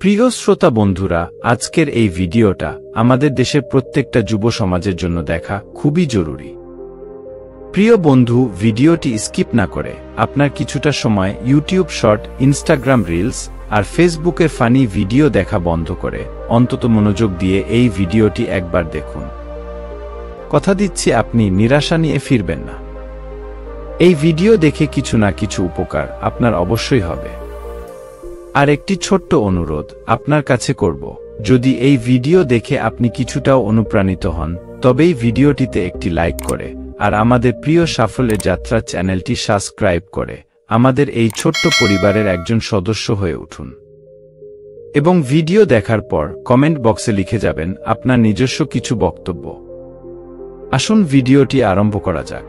প্রিয় শ্রোতা বন্ধুরা, আজকের এই ভিডিওটা আমাদের দেশের প্রত্যেকটা যুব সমাজের জন্য দেখা খুবই জরুরি। প্রিয় বন্ধু, ভিডিওটি স্কিপ না করে আপনার কিছুটা সময় ইউটিউব শর্ট, ইনস্টাগ্রাম রিলস আর ফেসবুকের ফানি ভিডিও দেখা বন্ধ করে অন্তত মনোযোগ দিয়ে এই ভিডিওটি একবার দেখুন। কথা দিচ্ছি, আপনি নিরাশা নিয়ে ফিরবেন না। এই ভিডিও দেখে কিছু না কিছু উপকার আপনার অবশ্যই হবে। আর একটি ছোট্ট অনুরোধ আপনার কাছে করব, যদি এই ভিডিও দেখে আপনি কিছুটাও অনুপ্রাণিত হন, তবেই ভিডিওটিতে একটি লাইক করে আর আমাদের প্রিয় সাফল্যের যাত্রা চ্যানেলটি সাবস্ক্রাইব করে আমাদের এই ছোট্ট পরিবারের একজন সদস্য হয়ে উঠুন। এবং ভিডিও দেখার পর কমেন্ট বক্সে লিখে যাবেন আপনার নিজস্ব কিছু বক্তব্য। আসুন ভিডিওটি আরম্ভ করা যাক।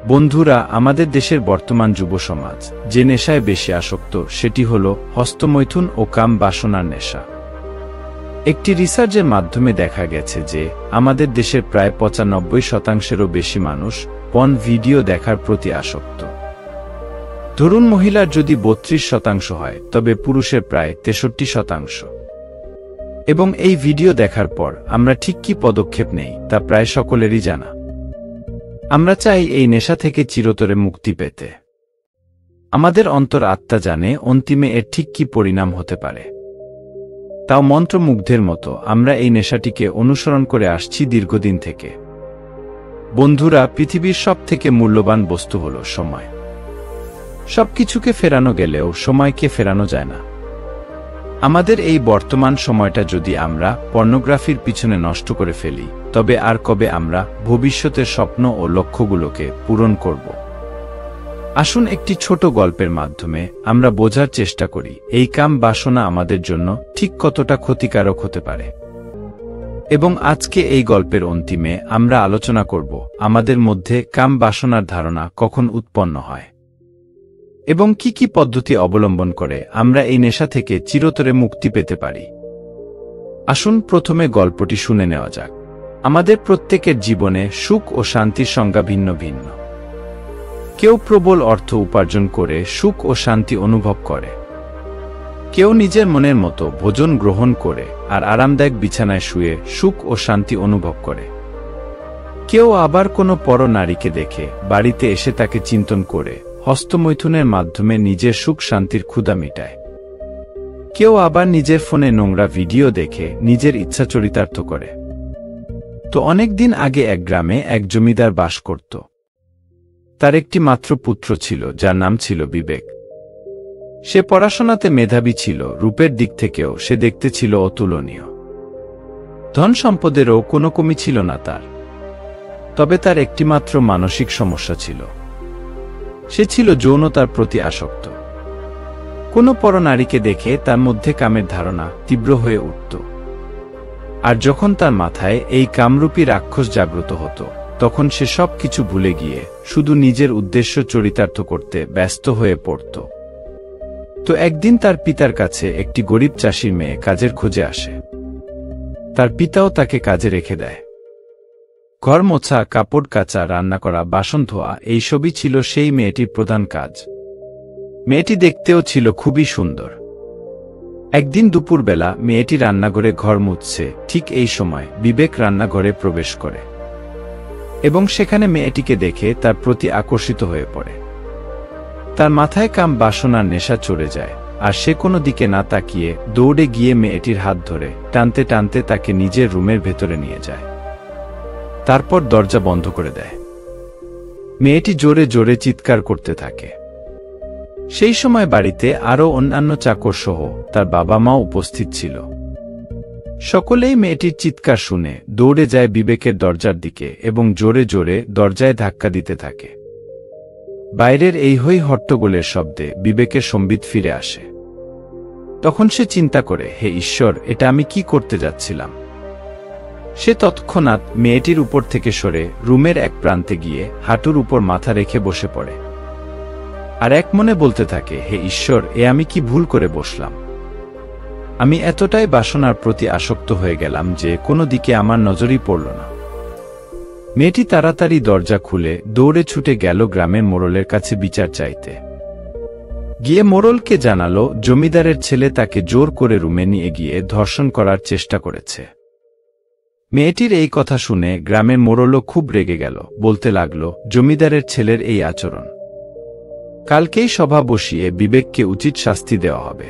বন্ধুরা, আমাদের দেশের বর্তমান যুব সমাজ যে নেশায় বেশি আসক্ত সেটি হল হস্তমৈথুন ও কাম বাসনার নেশা। একটি রিসার্চের মাধ্যমে দেখা গেছে যে আমাদের দেশের প্রায় ৯৫%-এরও বেশি মানুষ পর্ন ভিডিও দেখার প্রতি আসক্ত। ধরুন মহিলার যদি ৩২% হয়, তবে পুরুষের প্রায় ৬৩%। এবং এই ভিডিও দেখার পর আমরা ঠিক কী পদক্ষেপ নেই তা প্রায় সকলেরই জানা। আমরা চাই এই নেশা থেকে চিরতরে মুক্তি পেতে। আমাদের অন্তর আত্মা জানে অন্তিমে এর ঠিক কী পরিণাম হতে পারে। তাও মন্ত্রমুগ্ধের মতো আমরা এই নেশাটিকে অনুসরণ করে আসছি দীর্ঘদিন থেকে। বন্ধুরা, পৃথিবীর সবথেকে মূল্যবান বস্তু হল সময়। সবকিছুকে ফেরানো গেলেও সময়কে ফেরানো যায় না। আমাদের এই বর্তমান সময়টা যদি আমরা পর্নোগ্রাফির পিছনে নষ্ট করে ফেলি, তবে আর কবে আমরা ভবিষ্যতের স্বপ্ন ও লক্ষ্যগুলোকে পূরণ করব? আসুন একটি ছোট গল্পের মাধ্যমে আমরা বোঝার চেষ্টা করি এই কাম বাসনা আমাদের জন্য ঠিক কতটা ক্ষতিকারক হতে পারে। এবং আজকে এই গল্পের অন্তিমে আমরা আলোচনা করব আমাদের মধ্যে কাম বাসনার ধারণা কখন উৎপন্ন হয় এবং কি কি পদ্ধতি অবলম্বন করে আমরা এই নেশা থেকে চিরতরে মুক্তি পেতে পারি। আসুন প্রথমে গল্পটি শুনে নেওয়া যাক। আমাদের প্রত্যেকের জীবনে সুখ ও শান্তির সংজ্ঞা ভিন্ন ভিন্ন। কেউ প্রবল অর্থ উপার্জন করে সুখ ও শান্তি অনুভব করে। কেউ নিজের মনের মতো ভোজন গ্রহণ করে আর আরামদায়ক বিছানায় শুয়ে সুখ ও শান্তি অনুভব করে। কেউ আবার কোনো পর নারীকে দেখে বাড়িতে এসে তাকে চিন্তন করে হস্তমৈথুনের মাধ্যমে নিজের সুখ শান্তির ক্ষুধা মিটায়। কেউ আবার নিজের ফোনে নোংরা ভিডিও দেখে নিজের ইচ্ছা চরিতার্থ করে। তো অনেকদিন আগে এক গ্রামে এক জমিদার বাস করত। তার একটি মাত্র পুত্র ছিল যার নাম ছিল বিবেক। সে পড়াশোনাতে মেধাবী ছিল, রূপের দিক থেকেও সে দেখতে ছিল অতুলনীয়। ধন সম্পদেরও কোনো কমি ছিল না তার। তবে তার একটিমাত্র মানসিক সমস্যা ছিল। সে ছিল যৌনতার প্রতি আসক্ত। কোনো পরনারীকে দেখে তার মধ্যে কামের ধারণা তীব্র হয়ে উঠত। আর যখন তার মাথায় এই কামরূপী রাক্ষস জাগ্রত হতো, তখন সে সব কিছু ভুলে গিয়ে শুধু নিজের উদ্দেশ্য চরিতার্থ করতে ব্যস্ত হয়ে পড়ত। তো একদিন তার পিতার কাছে একটি গরিব চাষির মেয়ে কাজের খোঁজে আসে। তার পিতাও তাকে কাজে রেখে দেয়। ঘর মোছা, কাপড় কাচা, রান্না করা, বাসন ধোয়া, এইসবই ছিল সেই মেয়েটির প্রধান কাজ। মেয়েটি দেখতেও ছিল খুবই সুন্দর। একদিন দুপুরবেলা মেয়েটি রান্নাঘরে ঘর মুছছে, ঠিক এই সময় বিবেক রান্নাঘরে প্রবেশ করে এবং সেখানে মেয়েটিকে দেখে তার প্রতি আকর্ষিত হয়ে পড়ে। তার মাথায় কাম বাসনার নেশা চড়ে যায় আর সে কোনো দিকে না তাকিয়ে দৌড়ে গিয়ে মেয়েটির হাত ধরে টানতে টানতে তাকে নিজের রুমের ভেতরে নিয়ে যায়। তারপর দরজা বন্ধ করে দেয়। মেয়েটি জোরে জোরে চিৎকার করতে থাকে। সেই সময় বাড়িতে আরও অন্যান্য চাকর সহ তার বাবা মাও উপস্থিত ছিল। সকলেই মেয়েটির চিৎকার শুনে দৌড়ে যায় বিবেকের দরজার দিকে এবং জোরে জোরে দরজায় ধাক্কা দিতে থাকে। বাইরের এই হই হট্টগোলের শব্দে বিবেকের সম্বিত ফিরে আসে। তখন সে চিন্তা করে, হে ঈশ্বর, এটা আমি কি করতে যাচ্ছিলাম। সে তৎক্ষণাৎ মেয়েটির উপর থেকে সরে রুমের এক প্রান্তে গিয়ে হাঁটুর উপর মাথা রেখে বসে পড়ে আর এক মনে বলতে থাকে, হে ঈশ্বর, এ আমি কি ভুল করে বসলাম। আমি এতটাই বাসনার প্রতি আসক্ত হয়ে গেলাম যে কোনো দিকে আমার নজরই পড়ল না। মেয়েটি তাড়াতাড়ি দরজা খুলে দৌড়ে ছুটে গেল গ্রামের মোড়লের কাছে বিচার চাইতে। গিয়ে মোড়লকে জানালো জমিদারের ছেলে তাকে জোর করে রুমে নিয়ে গিয়ে ধর্ষণ করার চেষ্টা করেছে। মেয়েটির এই কথা শুনে গ্রামের মোড়লও খুব রেগে গেল, বলতে লাগল জমিদারের ছেলের এই আচরণ, কালকেই সভা বসিয়ে বিবেককে উচিত শাস্তি দেওয়া হবে।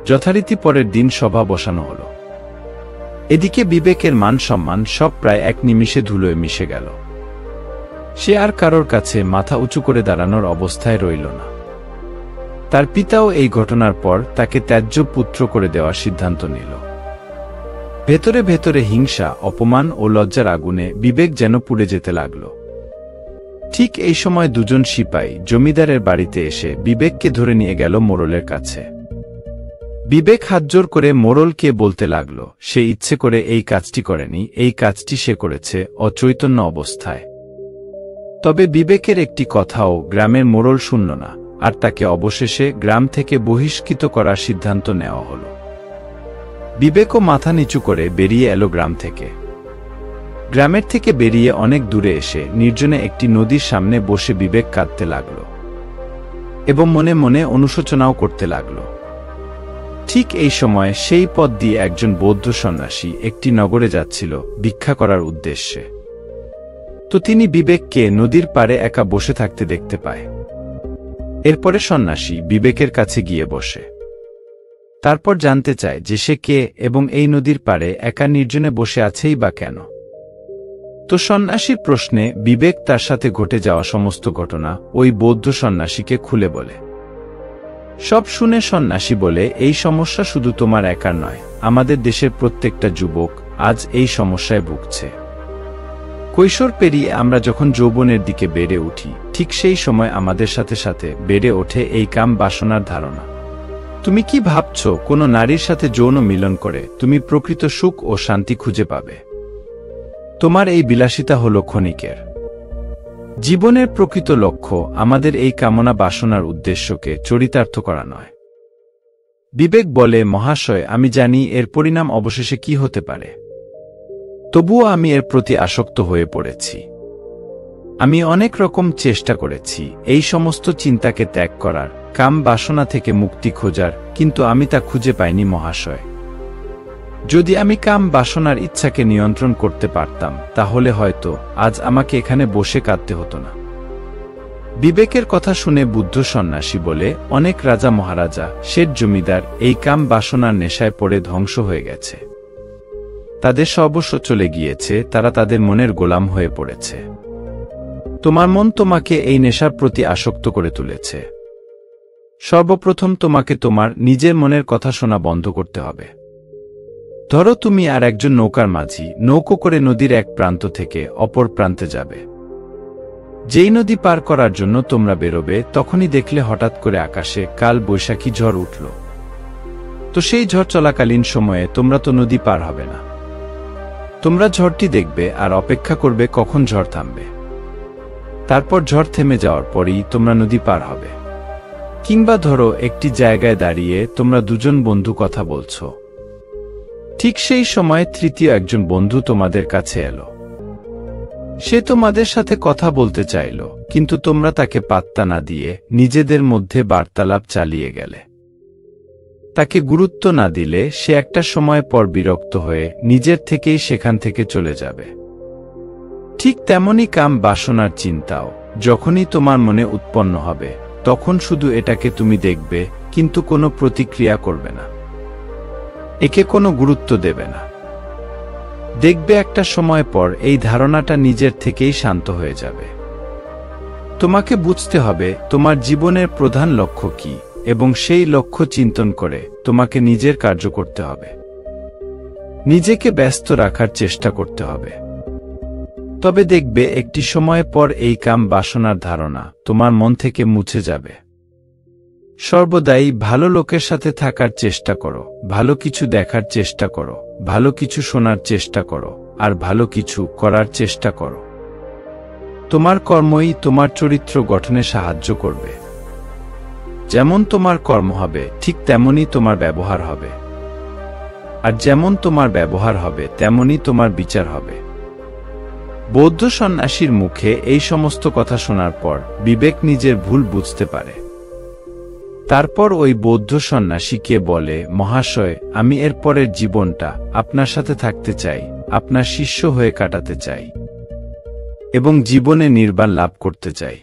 যথারীতি পরের দিন সভা বসানো হল। এদিকে বিবেকের মান সম্মান সব প্রায় এক নিমিষে ধুলোয় মিশে গেল। সে আর কারোর কাছে মাথা উঁচু করে দাঁড়ানোর অবস্থায় রইল না। তার পিতাও এই ঘটনার পর তাকে ত্যায্য পুত্র করে দেওয়ার সিদ্ধান্ত নিল। ভেতরে ভেতরে হিংসা, অপমান ও লজ্জার আগুনে বিবেক যেন পুড়ে যেতে লাগল। ঠিক এই সময় দুজন সিপাই জমিদারের বাড়িতে এসে বিবেককে ধরে নিয়ে গেল মোড়লের কাছে। বিবেক হাতজোড় করে মোড়লকে বলতে লাগল সে ইচ্ছে করে এই কাজটি করেনি, এই কাজটি সে করেছে অচৈতন্য অবস্থায়। তবে বিবেকের একটি কথাও গ্রামের মোড়ল শুনল না, আর তাকে অবশেষে গ্রাম থেকে বহিষ্কৃত করার সিদ্ধান্ত নেওয়া হল। বিবেকও মাথা নিচু করে বেরিয়ে এলো গ্রাম থেকে। গ্রামের থেকে বেরিয়ে অনেক দূরে এসে নির্জনে একটি নদীর সামনে বসে বিবেক কাঁদতে লাগল এবং মনে মনে অনুশোচনাও করতে লাগল। ঠিক এই সময় সেই পথ দিয়ে একজন বৌদ্ধ সন্ন্যাসী একটি নগরে যাচ্ছিল ভিক্ষা করার উদ্দেশ্যে। তো তিনি বিবেককে নদীর পাড়ে একা বসে থাকতে দেখতে পায়। এরপরে সন্ন্যাসী বিবেকের কাছে গিয়ে বসে। তারপর জানতে চায় যে সে কে এবং এই নদীর পাড়ে একা নির্জনে বসে আছেই বা কেন। তো সন্ন্যাসীর প্রশ্নে বিবেক তার সাথে ঘটে যাওয়া সমস্ত ঘটনা ওই বৌদ্ধ সন্ন্যাসীকে খুলে বলে। সব শুনে সন্ন্যাসী বলে, এই সমস্যা শুধু তোমার একার নয়, আমাদের দেশের প্রত্যেকটা যুবক আজ এই সমস্যায় ভুগছে। কৈশোর পেরিয়ে আমরা যখন যৌবনের দিকে বেড়ে উঠি, ঠিক সেই সময় আমাদের সাথে সাথে বেড়ে ওঠে এই কাম বাসনার ধারণা। তুমি কি ভাবছ কোনো নারীর সাথে যৌন মিলন করে তুমি প্রকৃত সুখ ও শান্তি খুঁজে পাবে? তোমার এই বিলাসিতা হল ক্ষণিকের। জীবনের প্রকৃত লক্ষ্য আমাদের এই কামনা বাসনার উদ্দেশ্যকে চরিতার্থ করা নয়। বিবেক বলে, মহাশয়, আমি জানি এর পরিণাম অবশেষে কি হতে পারে, তবুও আমি এর প্রতি আসক্ত হয়ে পড়েছি। আমি অনেক রকম চেষ্টা করেছি এই সমস্ত চিন্তাকে ত্যাগ করার, কাম বাসনা থেকে মুক্তি খোঁজার, কিন্তু আমি তা খুঁজে পাইনি মহাশয়। যদি আমি কাম বাসনার ইচ্ছাকে নিয়ন্ত্রণ করতে পারতাম তাহলে হয়তো আজ আমাকে এখানে বসে কাঁদতে হতো না। বিবেকের কথা শুনে বুদ্ধ সন্ন্যাসী বলে, অনেক রাজা মহারাজা, শেঠ জমিদার এই কাম বাসনার নেশায় পড়ে ধ্বংস হয়ে গেছে। তাদের সর্বস্ব চলে গিয়েছে, তারা তাদের মনের গোলাম হয়ে পড়েছে। তোমার মন তোমাকে এই নেশার প্রতি আসক্ত করে তুলেছে। সর্বপ্রথম তোমাকে তোমার নিজের মনের কথা শোনা বন্ধ করতে হবে। ধরো তুমি আর একজন নৌকার মাঝি, নৌকো করে নদীর এক প্রান্ত থেকে অপর প্রান্তে যাবে। যেই নদী পার করার জন্য তোমরা বেরোবে, তখনই দেখলে হঠাৎ করে আকাশে কাল বৈশাখী ঝড় উঠল। তো সেই ঝড় চলাকালীন সময়ে তোমরা তো নদী পার হবে না। তোমরা ঝড়টি দেখবে আর অপেক্ষা করবে কখন ঝড় থামবে। তারপর ঝড় থেমে যাওয়ার পরই তোমরা নদী পার হবে। কিংবা ধরো একটি জায়গায় দাঁড়িয়ে তোমরা দুজন বন্ধু কথা বলছো। ঠিক সেই সময় তৃতীয় একজন বন্ধু তোমাদের কাছে এলো। সে তোমাদের সাথে কথা বলতে চাইল, কিন্তু তোমরা তাকে পাত্তা না দিয়ে নিজেদের মধ্যে বার্তালাপ চালিয়ে গেলে। তাকে গুরুত্ব না দিলে সে একটা সময় পর বিরক্ত হয়ে নিজের থেকেই সেখান থেকে চলে যাবে। ঠিক তেমনি কাম বাসনার চিন্তাও যখনই তোমার মনে উৎপন্ন হবে, তখন শুধু এটাকে তুমি দেখবে, কিন্তু কোনো প্রতিক্রিয়া করবে না, একে কোনো গুরুত্ব দেবে না। দেখবে একটা সময় পর এই ধারণাটা নিজের থেকেই শান্ত হয়ে যাবে। তোমাকে বুঝতে হবে তোমার জীবনের প্রধান লক্ষ্য কি, এবং সেই লক্ষ্য চিন্তন করে তোমাকে নিজের কার্য করতে হবে। নিজেকে ব্যস্ত রাখার চেষ্টা করতে হবে। তবে দেখবে একটি সময় পর এই কাম বাসনার ধারণা তোমার মন থেকে মুছে যাবে। সর্বদাই ভালো লোকের সাথে থাকার চেষ্টা করো, ভালো কিছু দেখার চেষ্টা করো, ভালো কিছু শোনার চেষ্টা করো, আর ভালো কিছু করার চেষ্টা করো। তোমার কর্মই তোমার চরিত্র গঠনে সাহায্য করবে। যেমন তোমার কর্ম হবে, ঠিক তেমনই তোমার ব্যবহার হবে। আর যেমন তোমার ব্যবহার হবে, তেমনই তোমার বিচার হবে। বৌদ্ধ সন্ন্যাসীর মুখে এই সমস্ত কথা শোনার পর বিবেক নিজের ভুল বুঝতে পারে। তারপর ওই বৌদ্ধ সন্ন্যাসীকে বলে, মহাশয়, আমি এর পরের জীবনটা আপনার সাথে থাকতে চাই, আপনার শিষ্য হয়ে কাটাতে চাই এবং জীবনে নির্বাণ লাভ করতে চাই।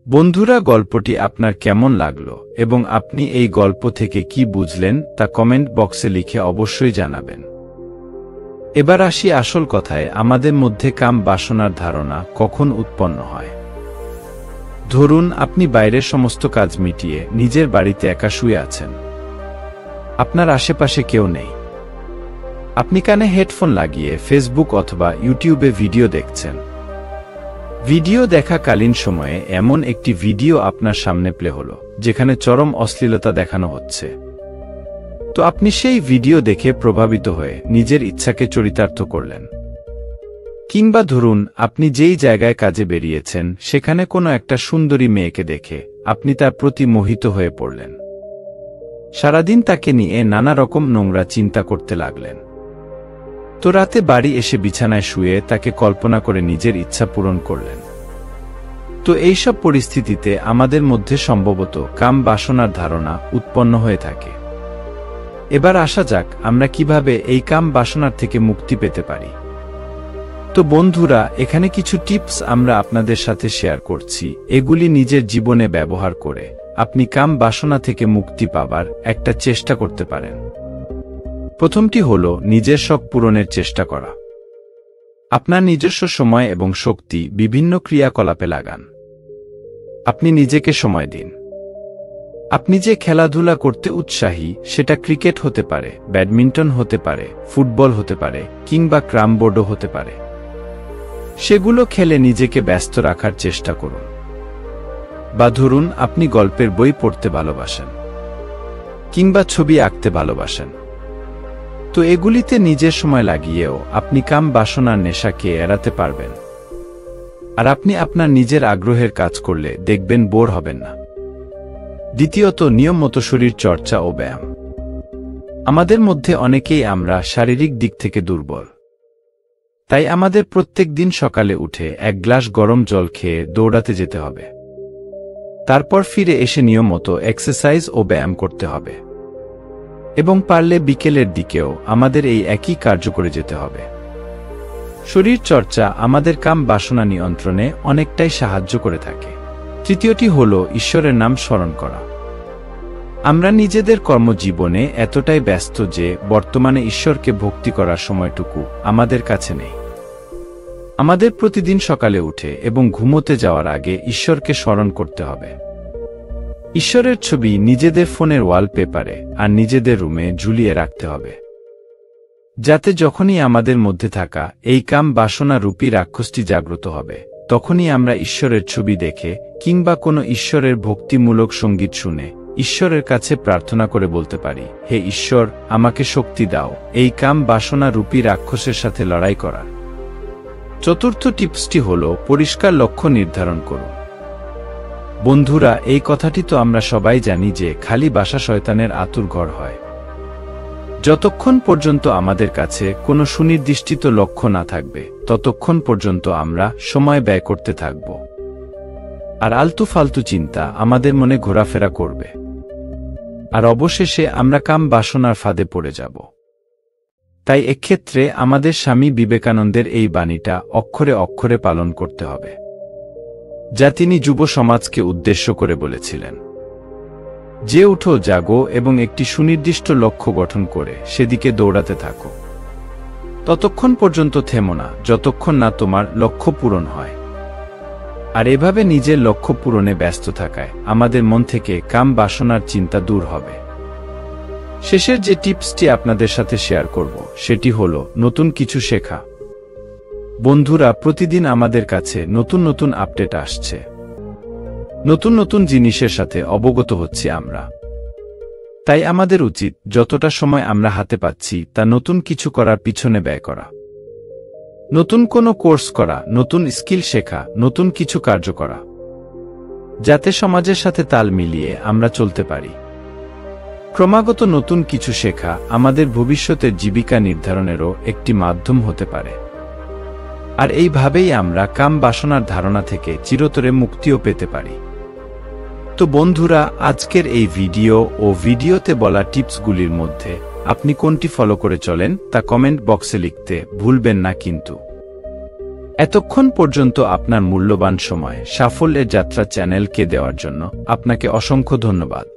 বন্ধুরা, গল্পটি আপনার কেমন লাগলো এবং আপনি এই গল্প থেকে কি বুঝলেন তা কমেন্ট বক্সে লিখে অবশ্যই জানাবেন। এবার আসি আসল কথায়, আমাদের মধ্যে কাম বাসনার ধারণা কখন উৎপন্ন হয়। ধরুন আপনি বাইরের সমস্ত কাজ মিটিয়ে নিজের বাড়িতে একা শুয়ে আছেন। আপনার আশেপাশে কেউ নেই। আপনি কানে হেডফোন লাগিয়ে ফেসবুক অথবা ইউটিউবে ভিডিও দেখছেন। ভিডিও দেখাকালীন সময়ে এমন একটি ভিডিও আপনার সামনে প্লে হলো যেখানে চরম অশ্লীলতা দেখানো হচ্ছে। তো আপনি সেই ভিডিও দেখে প্রভাবিত হয়ে নিজের ইচ্ছাকে চরিতার্থ করলেন। কিংবা ধরুন আপনি যেই জায়গায় কাজে বেরিয়েছেন সেখানে কোনো একটা সুন্দরী মেয়েকে দেখে আপনি তার প্রতি মোহিত হয়ে পড়লেন। সারাদিন তাকে নিয়ে নানা রকম নোংরা চিন্তা করতে লাগলেন। তো রাতে বাড়ি এসে বিছানায় শুয়ে তাকে কল্পনা করে নিজের ইচ্ছা পূরণ করলেন। তো এইসব পরিস্থিতিতে আমাদের মধ্যে সম্ভবত কাম বাসনার ধারণা উৎপন্ন হয়ে থাকে। এবার আসা যাক আমরা কিভাবে এই কাম বাসনার থেকে মুক্তি পেতে পারি। তো বন্ধুরা, এখানে কিছু টিপস আমরা আপনাদের সাথে শেয়ার করছি। এগুলি নিজের জীবনে ব্যবহার করে আপনি কাম বাসনা থেকে মুক্তি পাবার একটা চেষ্টা করতে পারেন। প্রথমটি হলো নিজের শখ পূরণের চেষ্টা করা। আপনার নিজস্ব সময় এবং শক্তি বিভিন্ন ক্রিয়াকলাপে লাগান। আপনি নিজেকে সময় দিন। আপনি যে খেলাধুলা করতে উৎসাহী, সেটা ক্রিকেট হতে পারে, ব্যাডমিন্টন হতে পারে, ফুটবল হতে পারে কিংবা ক্যারমবোর্ডও হতে পারে। সেগুলো খেলে নিজেকে ব্যস্ত রাখার চেষ্টা করুন। বা ধরুন আপনি গল্পের বই পড়তে ভালোবাসেন কিংবা ছবি আঁকতে ভালোবাসেন। তো এগুলিতে নিজের সময় লাগিয়েও আপনি কাম বাসনার নেশাকে এড়াতে পারবেন। আর আপনি আপনার নিজের আগ্রহের কাজ করলে দেখবেন বোর হবেন না। দ্বিতীয়ত, নিয়ম মতো শরীর চর্চা ও ব্যায়াম। আমাদের মধ্যে অনেকেই আমরা শারীরিক দিক থেকে দুর্বল। তাই আমাদের প্রত্যেক দিন সকালে উঠে এক গ্লাস গরম জল খেয়ে দৌড়াতে যেতে হবে। তারপর ফিরে এসে নিয়ম মতো এক্সারসাইজ ও ব্যায়াম করতে হবে এবং পারলে বিকেলের দিকেও আমাদের এই একই কার্য করে যেতে হবে। শরীর চর্চা আমাদের কাম বাসনা নিয়ন্ত্রণে অনেকটাই সাহায্য করে থাকে। তৃতীয়টি হল ঈশ্বরের নাম স্মরণ করা। আমরা নিজেদের কর্মজীবনে এতটাই ব্যস্ত যে বর্তমানে ঈশ্বরকে ভক্তি করার সময়টুকু আমাদের কাছে নেই। আমাদের প্রতিদিন সকালে উঠে এবং ঘুমোতে যাওয়ার আগে ঈশ্বরকে স্মরণ করতে হবে। ঈশ্বরের ছবি নিজেদের ফোনের ওয়ালপেপারে আর নিজেদের রুমে ঝুলিয়ে রাখতে হবে, যাতে যখনই আমাদের মধ্যে থাকা এই কাম বাসনা রূপী রাক্ষসটি জাগ্রত হবে তখনই আমরা ঈশ্বরের ছবি দেখে কিংবা কোনো ঈশ্বরের ভক্তিমূলক সঙ্গীত শুনে ঈশ্বরের কাছে প্রার্থনা করে বলতে পারি, হে ঈশ্বর, আমাকে শক্তি দাও এই কাম বাসনা রূপী রাক্ষসের সাথে লড়াই করার। চতুর্থ টিপসটি হল পরিষ্কার লক্ষ্য নির্ধারণ করুন। বন্ধুরা, এই কথাটি তো আমরা সবাই জানি যে খালি বাসা শয়তানের আতুরঘর হয়। যতক্ষণ পর্যন্ত আমাদের কাছে কোনো সুনির্দিষ্ট লক্ষ্য না থাকবে ততক্ষণ পর্যন্ত আমরা সময় ব্যয় করতে থাকব আর আলতু ফালতু চিন্তা আমাদের মনে ঘোরাফেরা করবে, আর অবশেষে আমরা কাম বাসনার ফাঁদে পড়ে যাব। তাই এক্ষেত্রে আমাদের স্বামী বিবেকানন্দের এই বাণীটা অক্ষরে অক্ষরে পালন করতে হবে, যা তিনি যুব সমাজকে উদ্দেশ্য করে বলেছিলেন যে উঠো, জাগো এবং একটি সুনির্দিষ্ট লক্ষ্য গঠন করে সেদিকে দৌড়াতে থাকো। ততক্ষণ পর্যন্ত থেমো না যতক্ষণ না তোমার লক্ষ্য পূরণ হয়। আর এভাবে নিজের লক্ষ্য পূরণে ব্যস্ত থাকায় আমাদের মন থেকে কাম বাসনার চিন্তা দূর হবে। শেষের যে টিপসটি আপনাদের সাথে শেয়ার করব সেটি হলো নতুন কিছু শেখা। বন্ধুরা, প্রতিদিন আমাদের কাছে নতুন নতুন আপডেট আসছে, নতুন নতুন জিনিসের সাথে অবগত হচ্ছি আমরা। তাই আমাদের উচিত যতটা সময় আমরা হাতে পাচ্ছি তা নতুন কিছু করার পিছনে ব্যয় করা, নতুন কোনো কোর্স করা, নতুন স্কিল শেখা, নতুন কিছু কার্য করা, যাতে সমাজের সাথে তাল মিলিয়ে আমরা চলতে পারি। ক্রমাগত নতুন কিছু শেখা আমাদের ভবিষ্যতের জীবিকা নির্ধারণেরও একটি মাধ্যম হতে পারে। আর এইভাবেই আমরা কাম বাসনার ধারণা থেকে চিরতরে মুক্তিও পেতে পারি। তো বন্ধুরা, আজকের এই ভিডিও ও ভিডিওতে বলা টিপসগুলির মধ্যে আপনি কোনটি ফলো করে চলেন তা কমেন্ট বক্সে লিখতে ভুলবেন না কিন্তু। এতক্ষণ পর্যন্ত আপনার মূল্যবান সময় সাফল্যের যাত্রা চ্যানেলকে দেওয়ার জন্য আপনাকে অসংখ্য ধন্যবাদ।